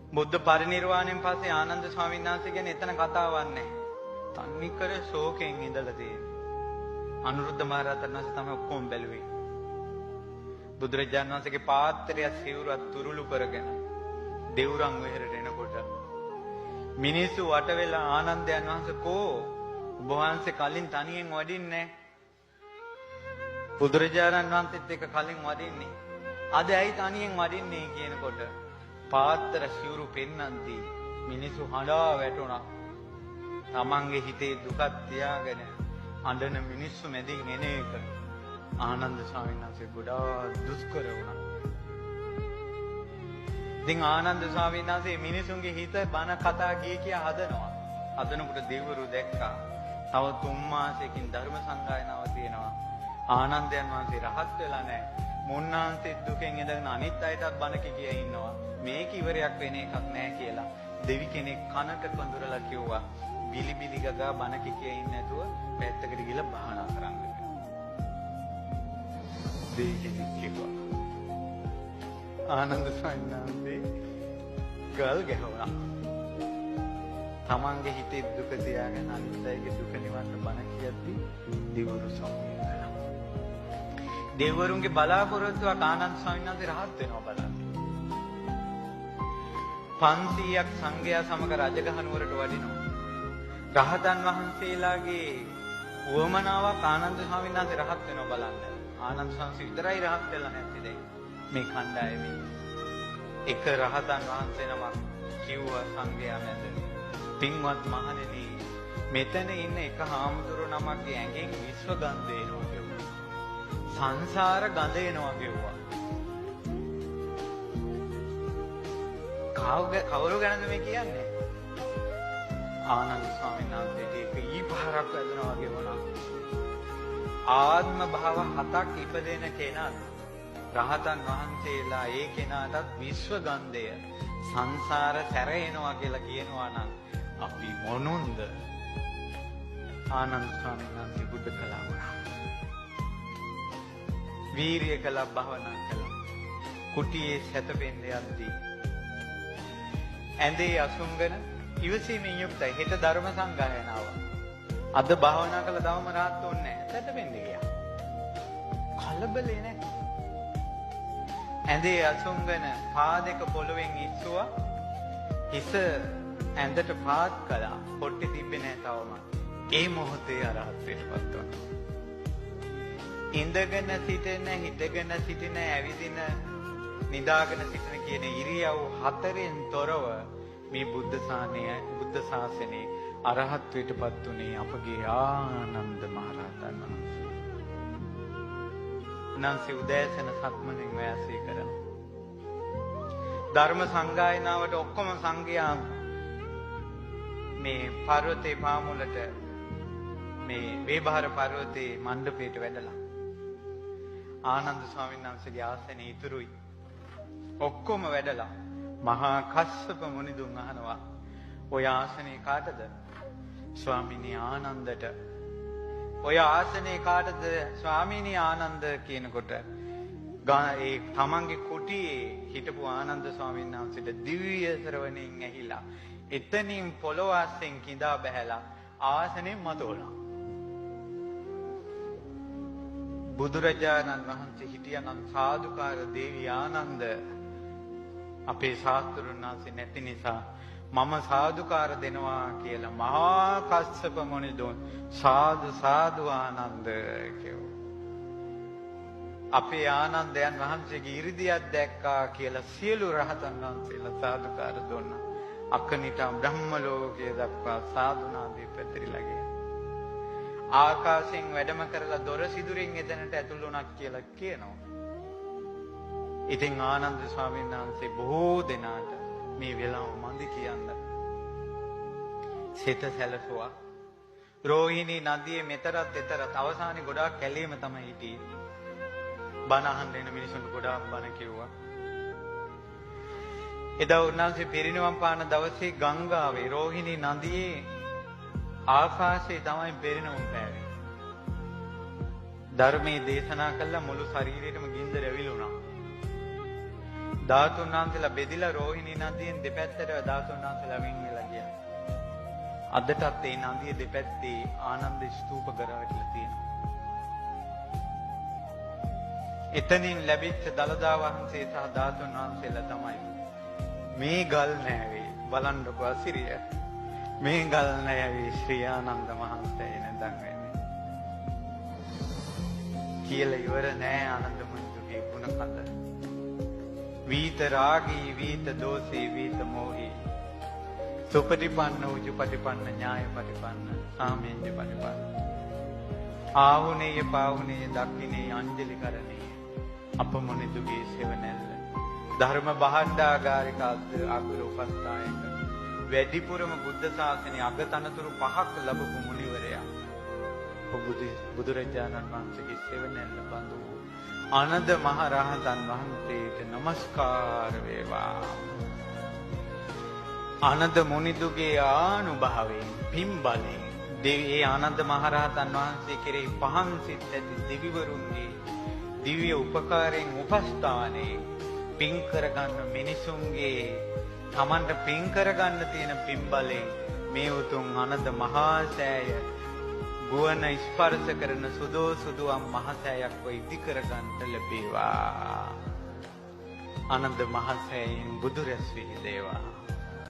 බුද්ධ පරිනිර්වාණයෙන් පස්සේ ආනන්ද ස්වාමීන් වහන්සේ ගැන එතන කතාවක් නැහැ. තන්නිකර ශෝකයෙන් ඉඳලා තියෙන්නේ. අනුරුද්ධ මහ රහතන් වහන්සේ තමයි ඔක්කොම බැලුවේ. බුදුරජාණන් වහන්සේගේ පාත්‍රය සිවුරත් තුරුළු කරගෙන දෙවුරන් වෙහෙරට එනකොට මිනිස්සු වට වෙලා ආනන්දයන් වහන්සේ කෝ ඔබ වහන්සේ කලින් තනියෙන් වඩින්නේ බුදුරජාණන් වහන්සේත් එක්ක කලින් වඩින්නේ අද ඇයි තනියෙන් වඩින්නේ කියනකොට පාත්‍ර සිවුරු පෙන්නන්දී මිනිස්සු හඬා වැටුණා. තමන්ගේ හිතේ දුකක් තියාගෙන අඬන මිනිස්සු මැදින් එන එක ආනන්ද ස්වාමීන් වහන්සේ ගොඩාක් දුෂ්කර වුණා. ඉතින් ආනන්ද ස්වාමීන් වහන්සේ මිනිසුන්ගේ හිත බන කතා කිය හදනවා. හදනකොට දෙවිවරු දැක්කා. තව 3 මාසයකින් ධර්ම සංගායනාව තියෙනවා. ආනන්දයන් වහන්සේ රහත් වෙලා නැහැ. මුන්නාන්සේ දුකෙන් ඉඳගෙන අනිත් අයටත් බන කිය ඉන්නවා. මේක ඉවරයක් වෙන එකක් නැහැ කියලා දෙවි කෙනෙක් කනට කොඳුරලා කිව්වා. බිලිබිලි ගගා බන කිය ඉන්නේ නැතුව පැත්තකට ගිහලා භාවනා කරන්න කියලා. දෙවි කෙනෙක් කිව්වා. ආනන්ද ස්වාමීන් වහන්සේ ගල් ගැහුණා. තමන්ගේ හිතේ දුක තියාගෙන අනිත් අයගේ දුක නිවන්න බන කියද්දී දෙවිවරු සම්මිය කළා. දෙවිවරුන්ගේ බලාපොරොත්තුවක් ආනන්ද ස්වාමීන් වහන්සේ රහත් වෙනවා බලන්න. 500ක් සංඝයා සමග රජගහ නුවරට වඩිනවා. රහතන් වහන්සේලාගේ උවමනාවක් ආනන්ද ස්වාමීන් වහන්සේ රහත් වෙනවා බලන්න. ආනන්ද ස්වාමීන් විතරයි රහත් වෙලා නැති දෙයි. මේ කණ්ඩායමේ එක රහතන් වහන්සේ නමක් කිව්වා සංඝයා මැද පින්වත් මහණෙනි මෙතන ඉන්න එක හාමුදුරුවෝ නමක්ගේ ඇඟෙන් විශ්ව ගන්ධ එනවා කිව්වා. සංසාර ගඳ එනවා කිව්වා. කවුරු ගැනද මේ කියන්නේ? ආනන්ද ස්වාමීන් වහන්සේට ඒක ඊපහරක් වැදුනා වගේ වුණා. ආත්ම භාව 7ක් ඉපදෙන කෙනා රහතන් වහන්සේලා ඒ කෙනාටත් විශ්ව ගන්ධය සංසාර සැරේනවා කියලා කියනවා නම් අපි මොනුන්ද? ආනන්ද ස්වාමීන් වහන්සේ බුද්ධ කළා වුණා. වීරිය කළා, භවනා කළා. කුටියේ සැතපෙන්න යද්දී ඇඳේ අසුංගන ඉවසීමෙන් යුක්තයි. හෙට ධර්ම සංගායනාව. අද භාවනා කළා තවම rahat වෙන්නේ නැහැ. සැතපෙන්න ගියා. කලබලේ නැහැ. ඇඳේ අසුංගන පාදක පොළවෙන් ඉස්සුවා. හිස ඇඳට පාත් කළා. පොට්ටේ තිබ්බේ නැහැ තවම. ඒ මොහොතේ අරහත් වෙටපත් වුණා. ඉඳගෙන සිටින, හිටගෙන සිටින, ඇවිදින, නිදාගෙන සිටින කියන ඉරියව් 4න් තොරව මේ බුද්ධ ශාසනයේ අරහත් වෙටපත් උනේ අපගේ ආනන්ද මහරහතන් වහන්සේ. උන්වහන්සේ උදෑසන සක්මණෙන් වාසය කරන ධර්ම සංගායනාවට ඔක්කොම සංඝයා මේ පර්වතේ පාමුලට මේ වේබහර පර්වතේ මණ්ඩපයට වැඩලා ආනන්ද ස්වාමීන් වහන්සේගේ ආසනේ ඉතුරුයි. ඔක්කොම වැඩලා මහා කස්සප මුනිදුන් අහනවා ඔය ආසනේ කාටද? ස්වාමීනි ආනන්දට. ඔය ආසනේ කාටද? ස්වාමීනි ආනන්ද කියනකොට ඒ තමන්ගේ කුටියේ හිටපු ආනන්ද ස්වාමීන් වහන්සේට දිව්‍ය ශ්‍රවණයෙන් ඇහිලා එතනින් පොළොව අස්සෙන් කිඳා බැහැලා ආසනෙන් මතුවලා බුදුරජාණන් වහන්සේ හිටියනම් සාදුකාර දේවී ආනන්ද අපේ ශාස්ත්‍රඥ වහන්සේ නැති නිසා මම සාදුකාර දෙනවා කියලා මහා කස්සප මුනිදුන් සාදු සාදු ආනන්ද කියෝ. අපේ ආනන්දයන් වහන්සේගේ 이르දියක් දැක්කා කියලා සියලු රහතන් වහන්සේලා සාදුකාර දුන්නා. අකනිටා බ්‍රහ්ම ලෝකයේ දක්වා සාදුනාදී පැතිරිලා ගියා. ආකාශයෙන් වැඩම කරලා දොර සිදුරින් එතනට ඇතුළු වුණා කියලා කියනවා. ඉතින් ආනන්ද ස්වාමීන් වහන්සේ බොහෝ දෙනාට මේ වෙලාව මන්දි කියන්න සිත සැලසුවා. රෝහිණී නදියේ මෙතරත් එතරත් අවසානයේ ගොඩාක් කැලේම තමයි හිටියේ. බණ අහන්න එන මිනිසුන්ට ගොඩාක් බණ කිව්වා. එදා උන්වහන්සේ පිරිනිවන් පාන දවසේ ගංගාවේ රෝහිණී නදියේ ආකාශයේ තමයි පිරිනිවන් පෑවේ. ධර්මයේ දේශනා කළා මුළු ශරීරෙටම ගින්දර ඇවිලුණා. ධාතුන් වහන්සේලා බෙදිලා රෝහිණී නදියෙන් දෙපැත්තට ධාතුන් වහන්සේලා වින් වෙලා ගියා. අදටත් ඒ නදිය දෙපැත්තේ ආනන්ද ස්තූප ගරවටලා තියෙනවා. එතනින් ලැබිච්ච දළදා වහන්සේ සහ ධාතුන් වහන්සේලා තමයි මේ ගල් නෑවේ බලන්නකො අසිරිය. මේ ගල් නෑවේ ශ්‍රී ආනන්ද මහන්සේ නැඳන් වෙන්නේ. කියලා ඉවර නෑ ආනන්ද මුනිදුගේ ගුණ කඳ. වීත රාගී වීත දෝෂී වීත මෝහී සුපටිපන්න උජුපටිපන්න ඥායපටිපන්න සාමීන්‍ය පටිපන්න ආහුනේය පාහුනේය දක්ඛිනේ අංජලි කරණේ අපමුනිදුගේ සෙවණැල්ල ධර්ම භාණ්ඩාගාරික අග්‍ර උපස්ථායක වැඩිපුරම බුද්ධ ශාසනයේ අගතනතුරු 5ක් ලැබපු මුනිවරයා බුදුරජාණන් වහන්සේගේ සෙවණැල්ල බඳු ආනන්ද මහ රහතන් වහන්සේට নমස්කාර වේවා. ආනන්ද මුනිදුගේ ආනුභාවයෙන් පින්බලෙන් ඒ ආනන්ද මහ රහතන් වහන්සේ කෙරෙහි පහන් සිත් ඇති දෙවිවරුන්ගේ දිව්‍ය උපකාරයෙන් උපස්ථානයේ පින් කරගන්න මිනිසුන්ගේ තමන්ට පින් කරගන්න තියෙන පින්බලෙන් මේ උතුම් ආනන්ද මහා සෑය ගුවන් ස්පර්ශ කරන සුදෝ සුදුම් මහසෑයක් ඉදි කරගන්නට ලැබේවා. ආනන්ද මහසෑයෙන් බුදු රැස් වී දේවා.